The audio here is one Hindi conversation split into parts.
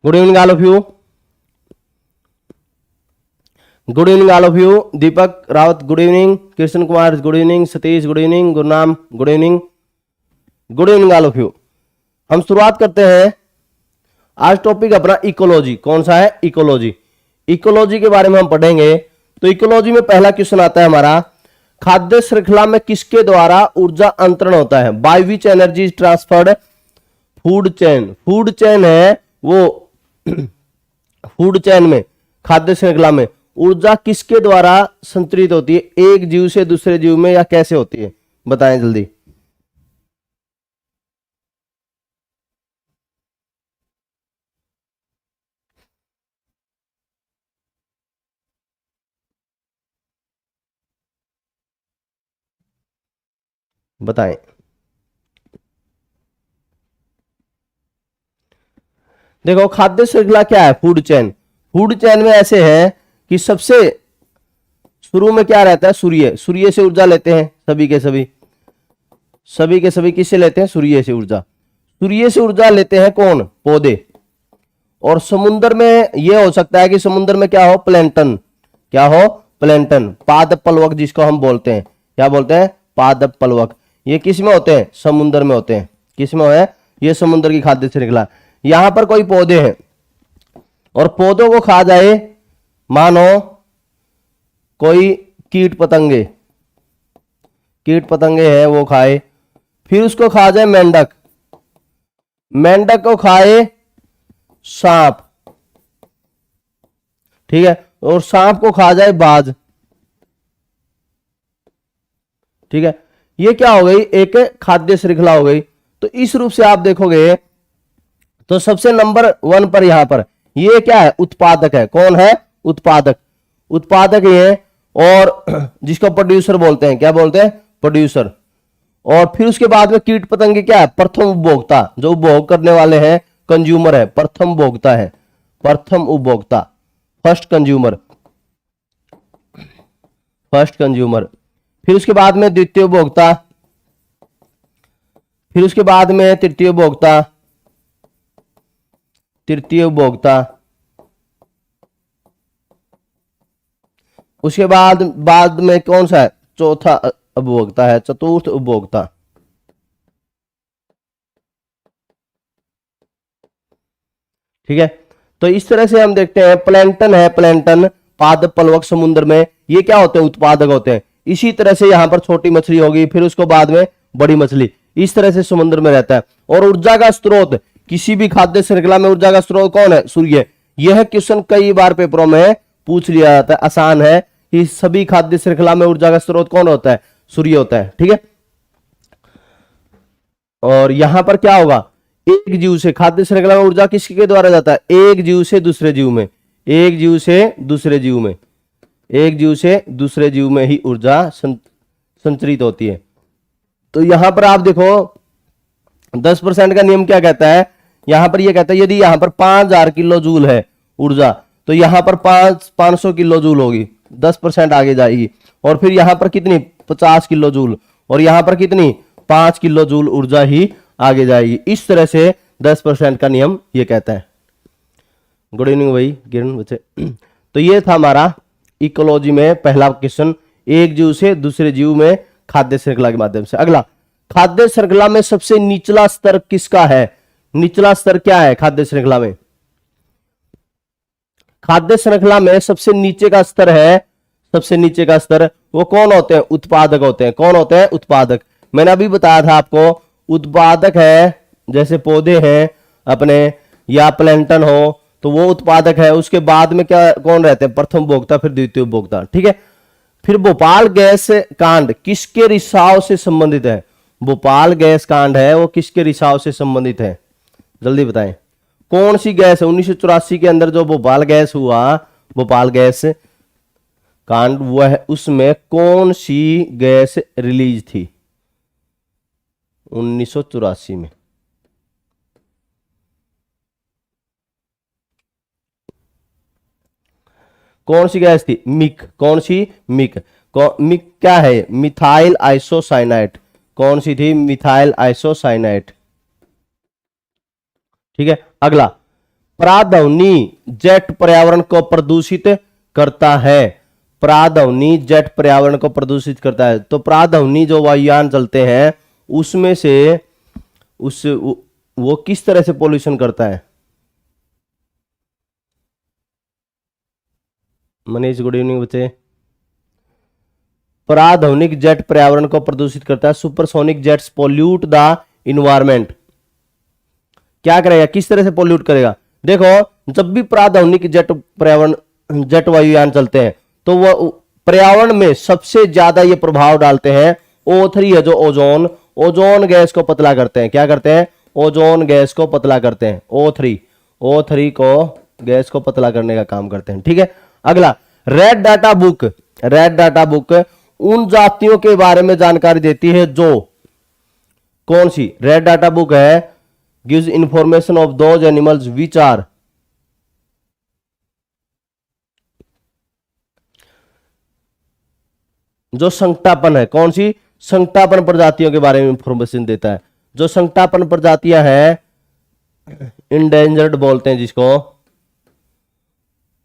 Good evening all of you. Good evening all of you. Deepak Rawat good evening, Krishna Kumar good evening, Satish good evening, Gurnam good evening, good evening all of you. हम शुरुआत करते हैं। आज टॉपिक अपना इकोलॉजी। कौन सा है? इकोलॉजी। इकोलॉजी के बारे में हम पढ़ेंगे। तो इकोलॉजी में पहला क्वेश्चन आता है हमारा, खाद्य श्रृंखला में किसके द्वारा ऊर्जा अंतरण होता है? By which energy is transferred? Food chain. Food chain है वो फूड चेन में, खाद्य श्रृंखला में ऊर्जा किसके द्वारा संतरित होती है? एक जीव से दूसरे जीव में, या कैसे होती है? बताएं जल्दी। बताएं। देखो खाद्य श्रृंखला क्या है? Food chain. फूड चेन में ऐसे है कि सबसे शुरू में क्या रहता है? सूर्य। सूर्य से ऊर्जा लेते हैं सभी के सभी किससे लेते हैं? सूर्य से ऊर्जा। सूर्य से ऊर्जा लेते हैं कौन? पौधे। और समुद्र में यह हो सकता है कि समुद्र में क्या हो? प्लैंटन। क्या हो? प्लैंटन, पादप प्लवक जिसको हम बोलते हैं। क्या बोलते हैं? पादप प्लवक। ये किस में होते हैं? समुद्र में होते हैं। किस में है? ये समुद्र की खाद्य श्रृंखला। यहां पर कोई पौधे हैं और पौधों को खा जाए, मानो कोई कीट पतंगे है वो खाए, फिर उसको खा जाए मेंढक, मेंढक को खाए सांप, ठीक है, और सांप को खा जाए बाज, ठीक है। ये क्या हो गई? एक खाद्य श्रृंखला हो गई। तो इस रूप से आप देखोगे तो सबसे नंबर 1 पर यहां पर ये क्या है? उत्पादक है। कौन है? उत्पादक। उत्पादक ये, और जिसको प्रोड्यूसर बोलते हैं। क्या बोलते हैं? प्रोड्यूसर। और फिर उसके बाद में कीट पतंगे क्या है? प्रथम उपभोक्ता। जो उपभोग करने वाले हैं, कंज्यूमर है, प्रथम उपभोक्ता है, प्रथम उपभोक्ता, फर्स्ट कंज्यूमर, फर्स्ट कंज्यूमर। फिर उसके बाद में द्वितीय उपभोक्ता, फिर उसके बाद में तृतीय उपभोक्ता, तृतीय उपभोक्ता, उसके बाद में कौन सा है? चौथा उपभोक्ता है, चतुर्थ उपभोक्ता। ठीक है। तो इस तरह से हम देखते हैं प्लैंटन है, प्लैंटन पादप प्लवक समुद्र में, ये क्या होते हैं? उत्पादक होते हैं। इसी तरह से यहां पर छोटी मछली होगी, फिर उसको बाद में बड़ी मछली, इस तरह से समुद्र में रहता है। और ऊर्जा का स्रोत, किसी भी खाद्य श्रृंखला में ऊर्जा का स्रोत कौन है? सूर्य। यह क्वेश्चन कई बार पेपरों में पूछ लिया जाता है, आसान है कि सभी खाद्य श्रृंखला में ऊर्जा का स्रोत कौन होता है? सूर्य होता है। ठीक है। और यहां पर क्या होगा? एक जीव से, खाद्य श्रृंखला में ऊर्जा किसके द्वारा जाता है? एक जीव से दूसरे जीव में, एक जीव से दूसरे जीव में, एक जीव से दूसरे जीव में ही ऊर्जा संचरित होती है। तो यहां पर आप देखो 10% का नियम क्या कहता है? यहां पर यह कहता है यदि यहां पर 5000 किलो जूल है ऊर्जा, तो यहां पर 500 किलो जूल होगी, 10% आगे जाएगी। और फिर यहां पर कितनी? 50 किलो जूल। और यहां पर कितनी? 5 किलो जूल ऊर्जा ही आगे जाएगी। इस तरह से 10% का नियम ये कहता है। गुड इवनिंग भाई किरण बच्चे। तो ये था हमारा इकोलॉजी में पहला क्वेश्चन, एक जीव से दूसरे जीव में खाद्य श्रृंखला के माध्यम से। अगला, खाद्य श्रृंखला में सबसे निचला स्तर किसका है? निचला स्तर क्या है खाद्य श्रृंखला में? खाद्य श्रृंखला में सबसे नीचे का स्तर है, सबसे नीचे का स्तर वो कौन होते हैं? उत्पादक होते हैं। कौन होते हैं? उत्पादक। मैंने अभी बताया था आपको, उत्पादक है, जैसे पौधे हैं अपने, या प्लैंटन हो, तो वो उत्पादक है। उसके बाद में क्या कौन रहते हैं? प्रथम उपभोक्ता, फिर द्वितीय उपभोक्ता। ठीक है। फिर भोपाल गैस कांड किसके रिसाव से संबंधित है? भोपाल गैस कांड है वो किसके रिसाव से संबंधित है? जल्दी बताएं। कौन सी गैस है? 1984 के अंदर जो भोपाल गैस हुआ, भोपाल गैस कांड हुआ है, उसमें कौन सी गैस रिलीज थी 1984 में? कौन सी गैस थी? मिक। कौन सी? मिक। मिक क्या है? Methyl isocyanate. कौन सी थी? Methyl isocyanate. ठीक है। अगला, प्राध्वनि जेट पर्यावरण को प्रदूषित करता है। प्राध्वनि जेट पर्यावरण को प्रदूषित करता है। तो प्राध्वनि जो वायुयान चलते हैं उसमें से वो किस तरह से पोल्यूशन करता है? मनीष गुड इवनिंग बच्चे। प्राध्वनिक जेट पर्यावरण को प्रदूषित करता है। Supersonic jets pollute the environment. क्या करेगा, किस तरह से पोल्यूट करेगा? देखो, जब भी प्राध्वनिक जेट पर्यावरण जेट वायुयान चलते हैं तो वह पर्यावरण में सबसे ज्यादा ये प्रभाव डालते हैं O3 है जो ओजोन गैस को पतला करते हैं। क्या करते हैं? ओजोन गैस को पतला करते हैं। O3 को गैस को पतला करने का काम करते हैं। ठीक है, अगला रेड डाटा बुक उन जातियों के बारे में जानकारी देती है जो, कौन सी रेड डाटा बुक है? Gives information of those animals which are, जो संकटापन है, कौन सी संकटापन प्रजातियों के बारे में इंफॉर्मेशन देता है। जो संकटापन प्रजातियां हैं, इंडेंजर्ड बोलते हैं जिसको,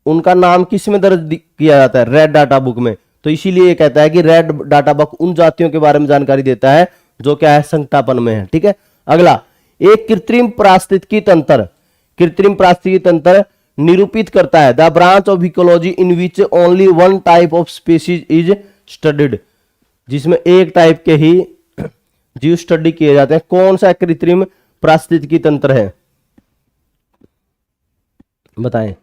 उनका नाम किस में दर्ज किया जाता है? रेड डाटा बुक में। तो इसीलिए ये कहता है कि रेड डाटा बुक उन जातियों के बारे में जानकारी देता है जो क्या है, संकटापन में है। ठीक है, अगला एक कृत्रिम पारिस्थितिकी तंत्र निरूपित करता है the branch of ecology in which only one type of species is studied, जिसमें एक टाइप के ही जीव स्टडी किए जाते हैं। कौन सा कृत्रिम पारिस्थितिकी तंत्र है, बताएं?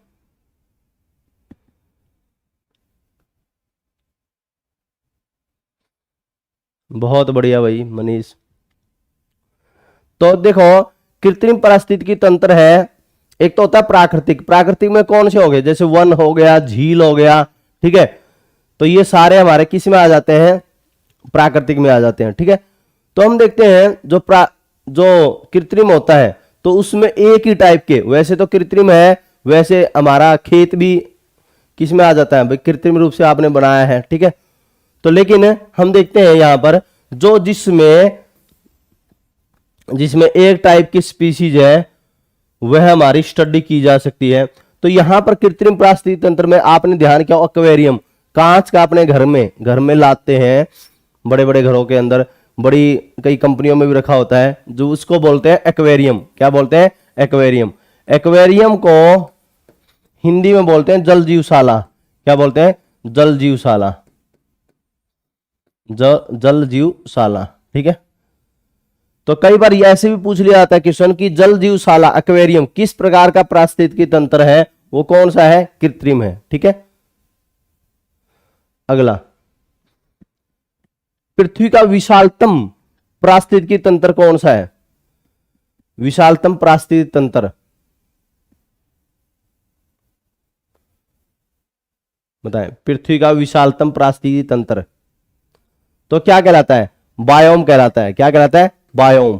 बहुत बढ़िया भाई मनीष। तो देखो, कृत्रिम पारिस्थितिकी तंत्र है, एक तो होता है प्राकृतिक में कौन से हो गए, जैसे वन हो गया, झील हो गया। ठीक है, तो ये सारे हमारे किस में आ जाते हैं? प्राकृतिक में आ जाते हैं। ठीक है, तो हम देखते हैं जो कृत्रिम होता है तो उसमें एक ही टाइप के, वैसे तो कृत्रिम है, वैसे हमारा खेत भी किस में आ जाता है भाई, कृत्रिम रूप से आपने बनाया है। ठीक है, तो लेकिन हम देखते हैं यहां पर जो जिसमें एक टाइप की स्पीसीज है वह हमारी स्टडी की जा सकती है। तो यहां पर कृत्रिम पारिस्थितिकी तंत्र में आपने ध्यान किया, एक्वेरियम कांच का अपने घर में लाते हैं, बड़े बड़े घरों के अंदर, बड़ी कई कंपनियों में भी रखा होता है, जो उसको बोलते हैं एक्वेरियम। क्या बोलते हैं? एक्वेरियम। एक्वेरियम को हिंदी में बोलते हैं जल जीवशाला। क्या बोलते हैं? जल जीवशाला। जल जीवशाला। ठीक है, तो कई बार ऐसे भी पूछ लिया जाता है क्वेश्चन कि जल जीवशाला एक्वेरियम किस प्रकार का पारिस्थितिकी तंत्र है, वो कौन सा है? कृत्रिम है। ठीक है, अगला पृथ्वी का विशालतम पारिस्थितिकी तंत्र कौन सा है? विशालतम पारिस्थितिकी तंत्र बताएं। पृथ्वी का विशालतम पारिस्थितिकी तंत्र तो क्या कहलाता है? बायोम कहलाता है। क्या कहलाता है? बायोम।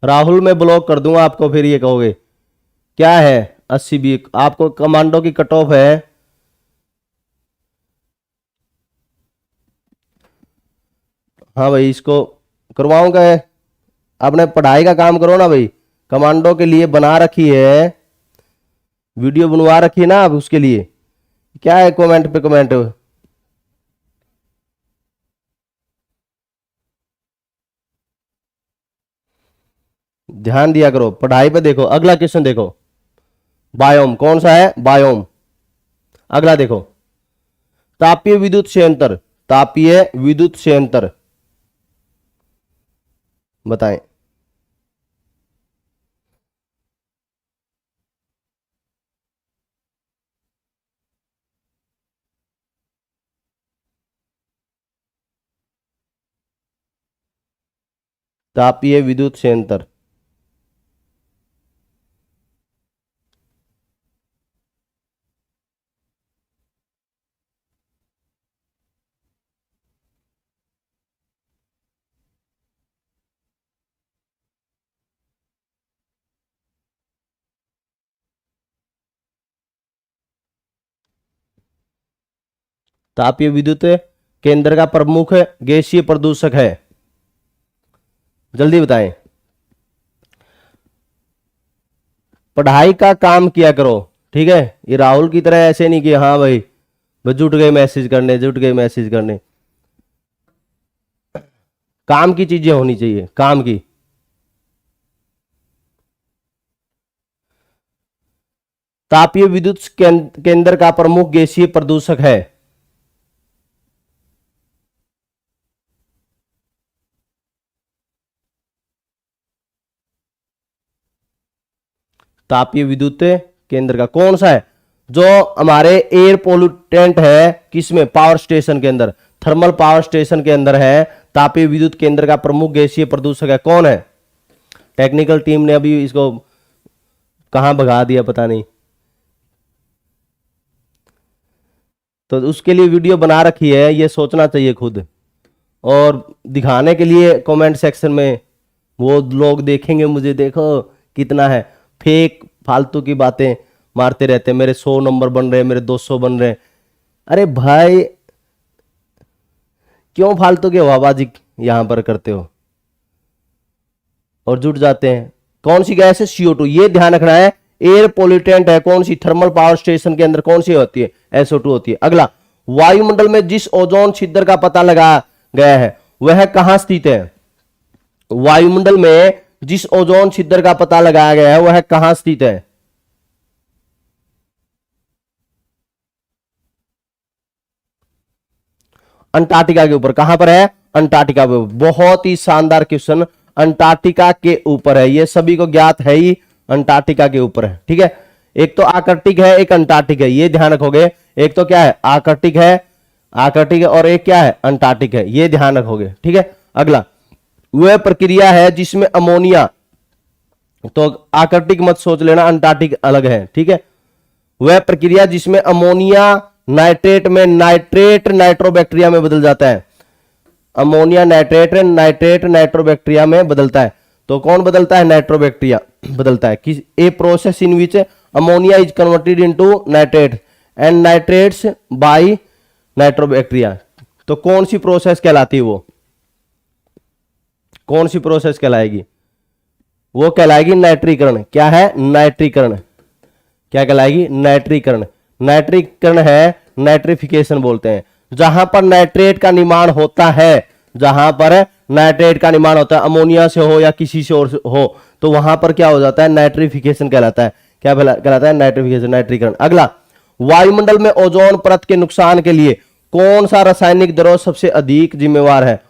राहुल मैं ब्लॉक कर दूंगा आपको, फिर ये कहोगे क्या है 80 भी आपको कमांडो की कट ऑफ है। हाँ भाई, इसको करवाऊंगा। आपने पढ़ाई का काम करो ना भाई, कमांडो के लिए बना रखी है, वीडियो बनवा रखी है ना आप उसके लिए। क्या है कमेंट पे कमेंट? ध्यान दिया करो, पढ़ाई पे देखो। अगला क्वेश्चन देखो, बायोम कौन सा है? बायोम। अगला देखो, तापीय विद्युत संयंत्र बताएं। तापीय विद्युत संयंत्र तापीय विद्युत केंद्र का प्रमुख गैसीय प्रदूषक है। जल्दी बताएं। पढ़ाई का काम किया करो, ठीक है। ये राहुल की तरह ऐसे नहीं कि हाँ भाई बस जुट गए मैसेज करने, जुट गए मैसेज करने। काम की चीजें होनी चाहिए, काम की। तापीय विद्युत केंद्र का प्रमुख गैसीय प्रदूषक है। तापीय विद्युत केंद्र का कौन सा है? जो हमारे एयर पोल्यूटेंट है किसमें? पावर स्टेशन के अंदर, थर्मल पावर स्टेशन के अंदर है। तापीय विद्युत केंद्र का प्रमुख गैसीय प्रदूषक है, कौन है? टेक्निकल टीम ने अभी इसको कहां भगा दिया पता नहीं, तो उसके लिए वीडियो बना रखी है, ये सोचना चाहिए खुद। और दिखाने के लिए कमेंट सेक्शन में वो लोग देखेंगे मुझे, देखो कितना है फेक, फालतू की बातें मारते रहते हैं। मेरे 100 नंबर बन रहे, मेरे 200 बन रहे। अरे भाई क्यों फालतू की हवाबाजी यहां पर करते हो और जुट जाते हैं। कौन सी गैस है? CO2। ये ध्यान रखना है, एयर पोल्यूटेंट है। कौन सी? थर्मल पावर स्टेशन के अंदर कौन सी होती है? SO2 होती है। अगला, वायुमंडल में जिस ओजोन छिद्र का पता लगाया गया है वह कहां स्थित है? वायुमंडल में जिस ओजोन छिद्र का पता लगाया गया है वह कहां स्थित है? अंटार्कटिका के ऊपर। कहां पर है? अंटार्कटिका पे। बहुत ही शानदार क्वेश्चन, अंटार्कटिका के ऊपर है। ये सभी को ज्ञात है ही, अंटार्कटिका के ऊपर है, ठीक है। एक तो आर्कटिक है, एक अंटार्कटिक है, ये ध्यान रखोगे। एक तो क्या है? आर्कटिक है, आर्कटिक है, और एक क्या है? अंटार्कटिक है, ये ध्यान रखोगे, ठीक है। अगला, वह प्रक्रिया है जिसमें अमोनिया, तो आर्कटिक मत सोच लेना, अंटार्कटिक अलग है, ठीक है। वह प्रक्रिया जिसमें अमोनिया नाइट्रेट में नाइट्रेट नाइट्रोबैक्टीरिया में बदल जाता है। अमोनिया नाइट्रेट नाइट्रेट नाइट्रोबैक्टीरिया में बदलता है। तो कौन बदलता है? नाइट्रोबैक्टीरिया बदलता है। किस? A process in which ammonia is converted into nitrate and nitrates by nitrobacteria. तो कौन सी प्रोसेस कहलाती है? वो कौन सी प्रोसेस कहलाएगी? वो कहलाएगी नाइट्रीकरण। क्या है? नाइट्रीकरण। क्या कहलाएगी? नाइट्रीकरण। नाइट्रीकरण है, नाइट्रिफिकेशन बोलते हैं। जहां पर नाइट्रेट का निर्माण होता है, जहां पर नाइट्रेट का निर्माण होता है, अमोनिया से हो या किसी से और हो, तो वहां पर क्या हो जाता है? नाइट्रिफिकेशन कहलाता है। क्या कहलाता है? नाइट्रिफिकेशन, नाइट्रीकरण। अगला, वायुमंडल में ओजोन परत के नुकसान के लिए कौन सा रासायनिक द्रव्य सबसे अधिक जिम्मेवार है?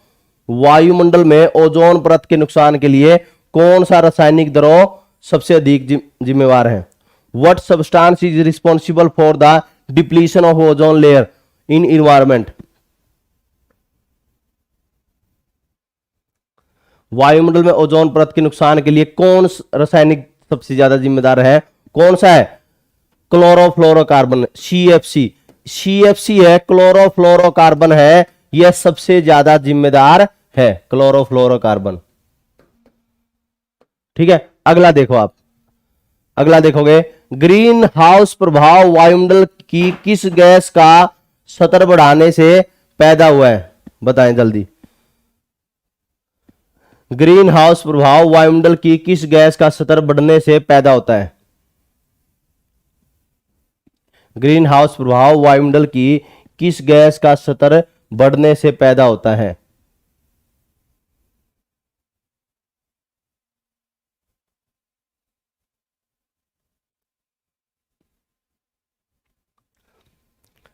वायुमंडल में ओजोन परत के नुकसान के लिए कौन सा रासायनिक द्रव्य सबसे अधिक जिम्मेवार है? What substance is responsible for the depletion of ozone layer in environment? वायुमंडल में ओजोन परत के नुकसान के लिए कौन रासायनिक सबसे ज्यादा जिम्मेदार है? कौन सा है? Chlorofluorocarbon, CFC। CFC है, क्लोरोफ्लोरोकार्बन है, यह सबसे ज्यादा जिम्मेदार है, क्लोरोफ्लोरोकार्बन, ठीक है। अगला देखो, आप अगला देखोगे, ग्रीन हाउस प्रभाव वायुमंडल की किस गैस का स्तर बढ़ाने से पैदा हुआ है? बताएं जल्दी। ग्रीन हाउस प्रभाव वायुमंडल की किस गैस का स्तर बढ़ने से पैदा होता है? ग्रीन हाउस प्रभाव वायुमंडल की किस गैस का स्तर बढ़ने से पैदा होता है?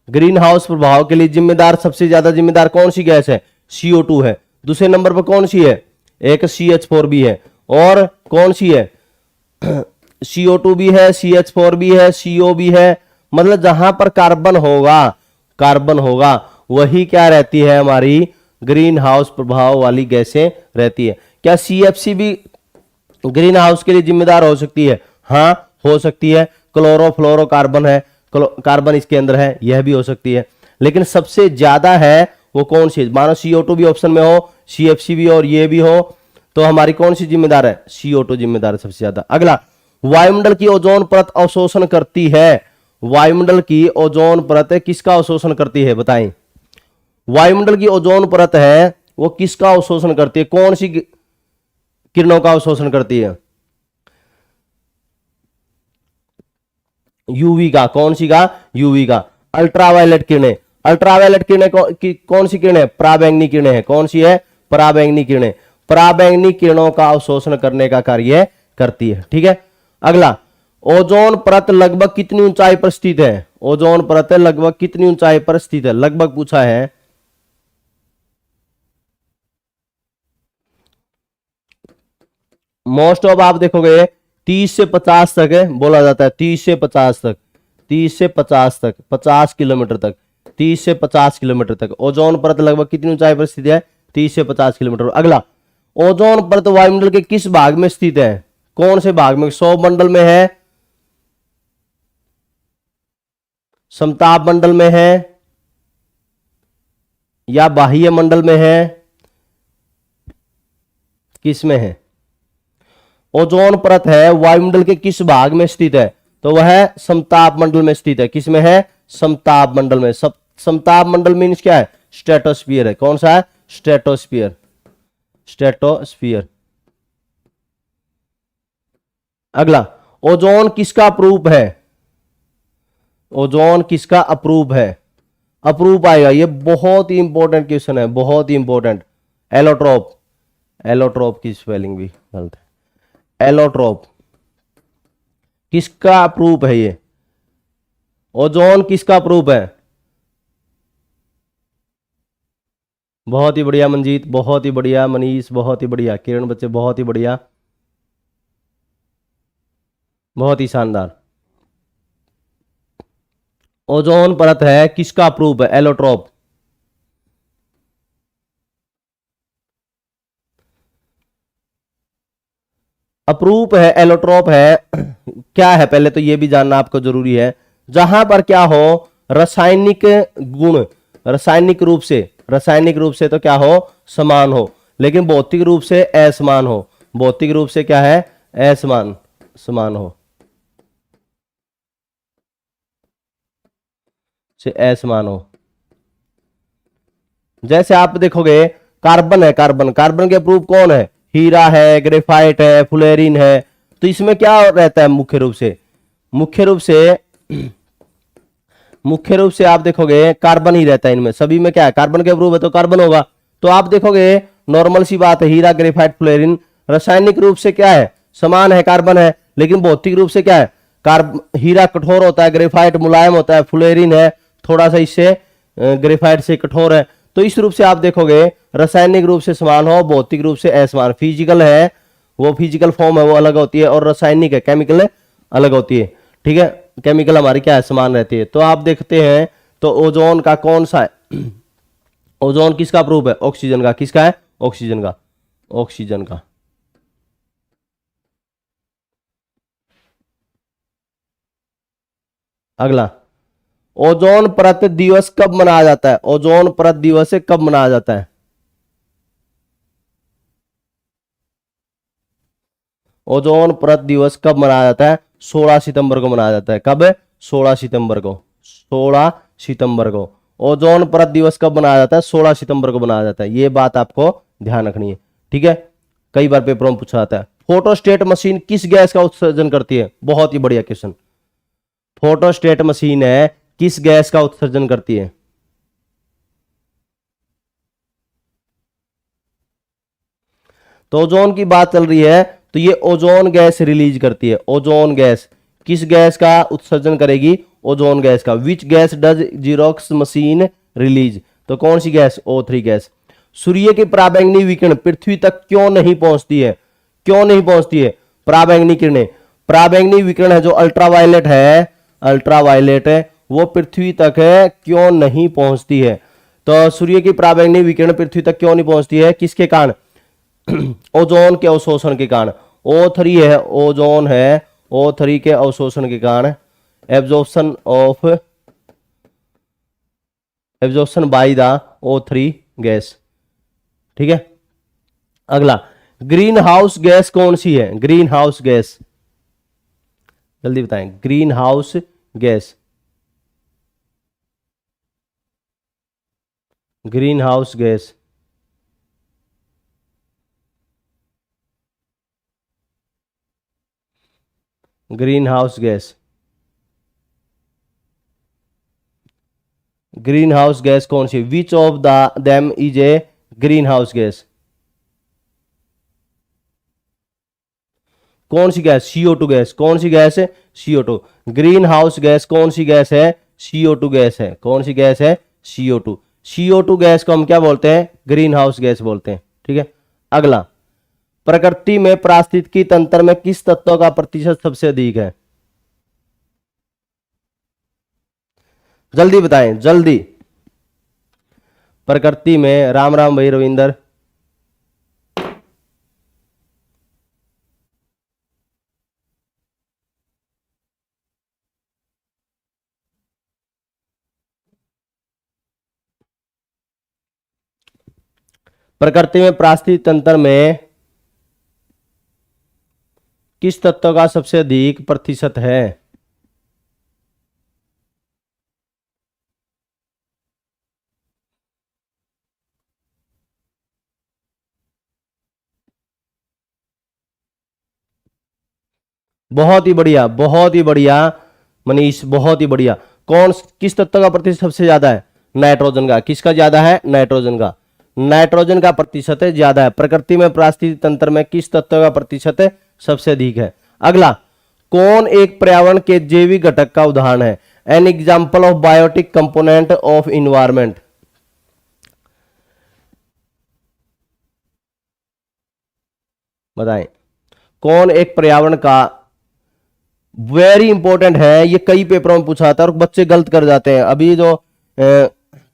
ग्रीन हाउस प्रभाव के लिए जिम्मेदार, सबसे ज्यादा जिम्मेदार कौन सी गैस है? CO2 है। दूसरे नंबर पर कौन सी है? एक CH4 भी है। और कौन सी है? CO2 भी है, CH4 भी है, CO भी है। मतलब जहां पर कार्बन होगा वही क्या रहती है? हमारी ग्रीन हाउस प्रभाव वाली गैसें रहती है। क्या CFC भी ग्रीन हाउस के लिए जिम्मेदार हो सकती है? हाँ, हो सकती है। क्लोरोफ्लोरोकार्बन है, कार्बन इसके अंदर है, यह भी हो सकती है। लेकिन सबसे ज्यादा है वो कौन सी? मानो CO2 भी ऑप्शन में हो, CFC भी और ये भी हो, तो हमारी कौन सी जिम्मेदार है? CO2 जिम्मेदार है सबसे ज्यादा। अगला, वायुमंडल की ओजोन परत अवशोषण करती है। वायुमंडल की ओजोन परत किसका अवशोषण करती है? बताएं। वायुमंडल की ओजोन परत है वो किसका अवशोषण करती है? कौन सी किरणों का अवशोषण करती है? यूवी का, कौन सी का? यूवी का। अल्ट्रावायलेट किरणें, अल्ट्रावायलेट किरणें कौन सी किरणें? पराबैंगनी किरणें है। कौन सी है? पराबैंगनी किरणें। पराबैंगनी किरणों का अवशोषण करने का कार्य करती है। ठीक है। अगला, ओजोन परत लगभग कितनी ऊंचाई पर स्थित है? ओजोन परत लगभग कितनी ऊंचाई पर स्थित है? लगभग पूछा है। मोस्ट ऑफ आप देखोगे 30 से 50 तक है बोला जाता है, 30 से 50 तक, 30 से 50 तक, 50 किलोमीटर तक, 30 से 50 किलोमीटर तक ओजोन परत लगभग कितनी ऊंचाई पर स्थित है? 30 से 50 किलोमीटर। अगला, ओजोन परत वायुमंडल के किस भाग में स्थित है? कौन से भाग में? सौर मंडल में है, समताप मंडल में है, या बाह्य मंडल में है? किस में है? ओजोन परत है वायुमंडल के किस भाग में स्थित है? तो वह समताप मंडल में स्थित है। किस में है? समताप मंडल में। समताप मंडल मीन्स क्या है? स्ट्रेटोस्फीयर है। कौन सा है? Stratosphere, stratosphere. अगला, ओजोन किसका अप्रूप है? ओजोन किसका अप्रूप है? अप्रूप आएगा, ये बहुत ही इंपॉर्टेंट क्वेश्चन है, बहुत ही इंपॉर्टेंट। एलोट्रोप, एलोट्रोप की स्पेलिंग भी गलत है। एलोट्रोप किसका अप्रूप है? ये ओजोन किसका अप्रूप है? बहुत ही बढ़िया मंजीत, बहुत ही बढ़िया मनीष, बहुत ही बढ़िया किरण, बच्चे बहुत ही बढ़िया, बहुत ही शानदार। ओजोन परत है किसका अप्रूप है? एलोट्रोप। अप्रूप है, एलोट्रोप है। क्या है पहले तो ये भी जानना आपको जरूरी है। जहां पर क्या हो, रासायनिक गुण, रासायनिक रूप से तो क्या हो? समान हो, लेकिन भौतिक रूप से असमान हो। भौतिक रूप से क्या है? असमान, समान हो, से असमान हो। जैसे आप देखोगे कार्बन है, कार्बन, कार्बन के अप्रूप कौन है? हीरा है, ग्रेफाइट है, फ्लोरीन है। तो इसमें क्या रहता है मुख्य रूप से? मुख्य रूप से मुख्य रूप से आप देखोगे कार्बन ही रहता है इनमें सभी में। क्या है? कार्बन के अप्रूप है तो कार्बन होगा। तो आप देखोगे नॉर्मल सी बात है, हीरा, ग्रेफाइट, फ्लोरीन रासायनिक रूप से क्या है? समान है, कार्बन है, लेकिन भौतिक रूप से क्या है? हीरा कठोर होता है, ग्रेफाइट मुलायम होता है, फ्लोरीन है थोड़ा सा इससे ग्रेफाइट से कठोर है। तो इस रूप से आप देखोगे रासायनिक रूप से समान हो, भौतिक रूप से असमान। फिजिकल है वो, फिजिकल फॉर्म है वो अलग होती है, और रासायनिक है, केमिकल अलग होती है। ठीक है, केमिकल हमारी क्या है? समान रहती है। तो आप देखते हैं तो ओजोन का कौन सा है? ओजोन किसका प्रूफ है? ऑक्सीजन का। किसका है? ऑक्सीजन का, ऑक्सीजन का। अगला, ओजोन परत दिवस कब मनाया जाता है? ओजोन परत दिवस कब मनाया जाता है? ओजोन परत दिवस कब मनाया जाता है? 16 सितंबर को मनाया जाता है। कब? 16 सितंबर को, 16 सितंबर को। ओजोन परत दिवस कब मनाया जाता है? 16 सितंबर को मनाया जाता है। ये बात आपको ध्यान रखनी है। ठीक है, कई बार पेपरों में पूछा जाता है। फोटोस्टेट मशीन किस गैस का उत्सर्जन करती है? बहुत ही बढ़िया क्वेश्चन। फोटोस्टेट मशीन है किस गैस का उत्सर्जन करती है? तो ओजोन की बात चल रही है तो ये ओजोन गैस रिलीज करती है। ओजोन गैस किस गैस का उत्सर्जन करेगी? ओजोन गैस का। Which gas does xerox machine release? तो कौन सी गैस? O3 gas. सूर्य की पराबैंगनी विकिरण पृथ्वी तक क्यों नहीं पहुंचती है? क्यों नहीं पहुंचती है पराबैंगनी किरणें? पराबैंगनी विकिरण है जो अल्ट्रावायलेट है, अल्ट्रावायलेट है, वो पृथ्वी तक है क्यों नहीं पहुंचती है? तो सूर्य की पराबैंगनी विकिरण पृथ्वी तक क्यों नहीं पहुंचती है? किसके कारण? ओजोन के अवशोषण के कारण। O3 है, ओजोन है, O3 के अवशोषण के कारण, absorption of, absorption by the O3 gas. ठीक है। अगला, ग्रीन हाउस गैस कौन सी है? ग्रीन हाउस गैस, जल्दी बताएं। Green house gas, green house gas. Green house gas, green house gas कौन सी? Which of the them is a green house gas? कौन सी गैस? CO2 gas. कौन सी गैस है? CO2। ग्रीन हाउस गैस कौन सी गैस है? CO2 गैस है। कौन सी गैस है? CO2। CO2 गैस को हम क्या बोलते हैं? ग्रीन हाउस गैस बोलते हैं। ठीक है, अगला, प्रकृति में पारिस्थितिकी तंत्र में किस तत्व का प्रतिशत सबसे अधिक है? जल्दी बताएं, जल्दी। प्रकृति में, राम राम भाई रविंदर, प्रकृति में पारिस्थितिकी तंत्र में किस तत्व का सबसे अधिक प्रतिशत है? बहुत ही बढ़िया, बहुत ही बढ़िया मनीष, बहुत ही बढ़िया। कौन, किस तत्व का प्रतिशत सबसे ज्यादा है? नाइट्रोजन का। किसका ज्यादा है? नाइट्रोजन का। नाइट्रोजन का प्रतिशत है ज्यादा है। प्रकृति में पारिस्थितिकी तंत्र में किस तत्व का प्रतिशत है सबसे अधिक है? अगला, कौन एक पर्यावरण के जैविक घटक का उदाहरण है? An example of biotic component of environment. बताएं, कौन एक पर्यावरण का, वेरी इंपॉर्टेंट है ये, कई पेपरों में पूछा था और बच्चे गलत कर जाते हैं। अभी जो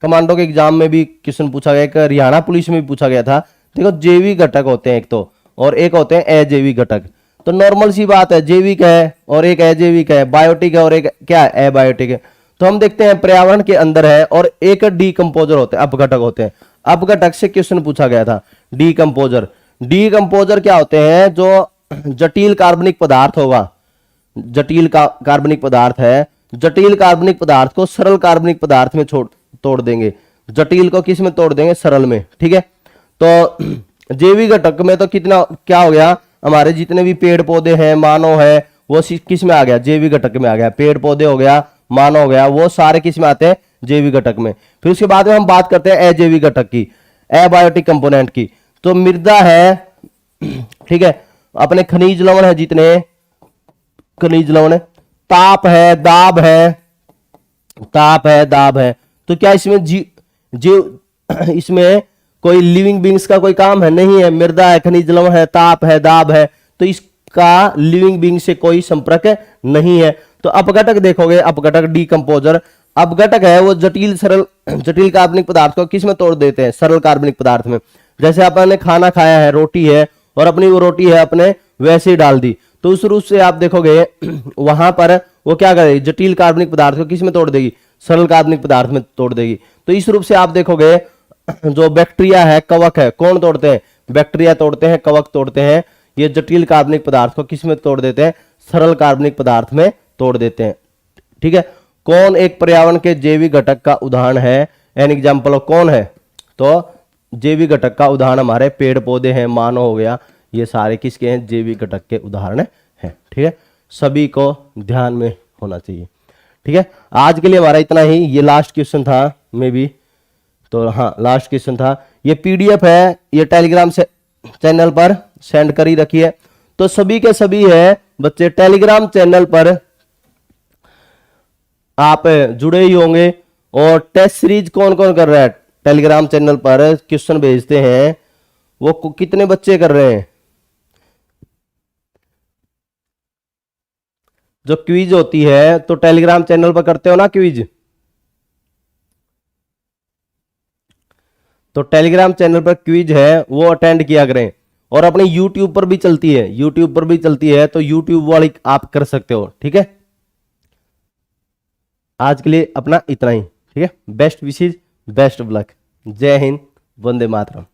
कमांडो के एग्जाम में भी क्वेश्चन पूछा गया, एक हरियाणा पुलिस में भी पूछा गया था। देखो, जैविक घटक होते हैं एक तो, और एक होते हैं अजैविक घटक। तो नॉर्मल सी बात है, जैविक है और एक अजैविक है, बायोटिक है और एक क्या है? अबायोटिक है। तो हम देखते हैं पर्यावरण के अंदर है और एक डीकंपोजर होते हैं, अपघटक होते हैं। अपघटक से क्वेश्चन पूछा गया था, डीकंपोजर। डीकंपोजर क्या होते हैं? जो जटिल कार्बनिक पदार्थ होगा, जटिल कार्बनिक पदार्थ है, जटिल कार्बनिक पदार्थ को सरल कार्बनिक पदार्थ में तोड़ देंगे। जटिल को किस में तोड़ देंगे? सरल में। ठीक है, तो जैविक घटक में तो कितना क्या हो गया? हमारे जितने भी पेड़ पौधे हैं, मानव है, वो किस में आ गया? जैविक घटक में आ गया। पेड़ पौधे हो गया, मानव हो गया, वो सारे किस में आते हैं? जैविक घटक में। फिर उसके बाद में हम बात करते हैं अजैविक घटक की, एबायोटिक कंपोनेंट की। तो मृदा है, ठीक है, अपने खनिज लवण है, जितने खनिज लवण है, ताप है, दाब है, ताप है, दाब है। तो क्या इसमें जीव इसमें कोई लिविंग बींग्स का कोई काम है? नहीं है। मृदा है, खनिज लवण है, ताप है, दाब है, तो इसका लिविंग बींग से कोई संपर्क नहीं है। तो अपघटक देखोगे, अपघटक डीकंपोजर, अपघटक है वो जटिल कार्बनिक पदार्थ को किस में तोड़ देते हैं? सरल कार्बनिक पदार्थ में। जैसे आपने खाना खाया है, रोटी है, और अपनी वो रोटी है अपने वैसे ही डाल दी, तो उस रूप से आप देखोगे वहां पर वो क्या करेगी? जटिल कार्बनिक पदार्थ को किस में तोड़ देगी? सरल कार्बनिक पदार्थ में तोड़ देगी। तो इस रूप से आप देखोगे जो बैक्टीरिया है, कवक है, कौन तोड़ते हैं? बैक्टीरिया तोड़ते हैं, कवक तोड़ते हैं। ये जटिल कार्बनिक पदार्थ को किस में तोड़ देते हैं? सरल कार्बनिक पदार्थ में तोड़ देते हैं। ठीक है, कौन एक पर्यावरण के जैविक घटक का उदाहरण है? एन एग्जाम्पल ऑफ, कौन है? तो जैविक घटक का उदाहरण हमारे पेड़ पौधे हैं, मानव हो गया, ये सारे किसके हैं? जैविक घटक के उदाहरण हैं। ठीक है, सभी को ध्यान में होना चाहिए। ठीक है, आज के लिए हमारा इतना ही। ये लास्ट क्वेश्चन था मे बी, तो हाँ लास्ट क्वेश्चन था। ये PDF है, ये टेलीग्राम से चैनल पर सेंड कर ही रखिए। तो सभी के सभी है बच्चे टेलीग्राम चैनल पर आप जुड़े ही होंगे। और टेस्ट सीरीज कौन कौन कर रहा है? टेलीग्राम चैनल पर क्वेश्चन भेजते हैं, वो कितने बच्चे कर रहे हैं? जो क्विज होती है तो टेलीग्राम चैनल पर करते हो ना क्विज, तो टेलीग्राम चैनल पर क्विज है वो अटेंड किया करें। और अपने यूट्यूब पर भी चलती है, यूट्यूब पर भी चलती है, तो यूट्यूब वाली आप कर सकते हो। ठीक है, आज के लिए अपना इतना ही। ठीक है, बेस्ट विशेष, बेस्ट ऑफ लक। जय हिंद, वंदे मातरम।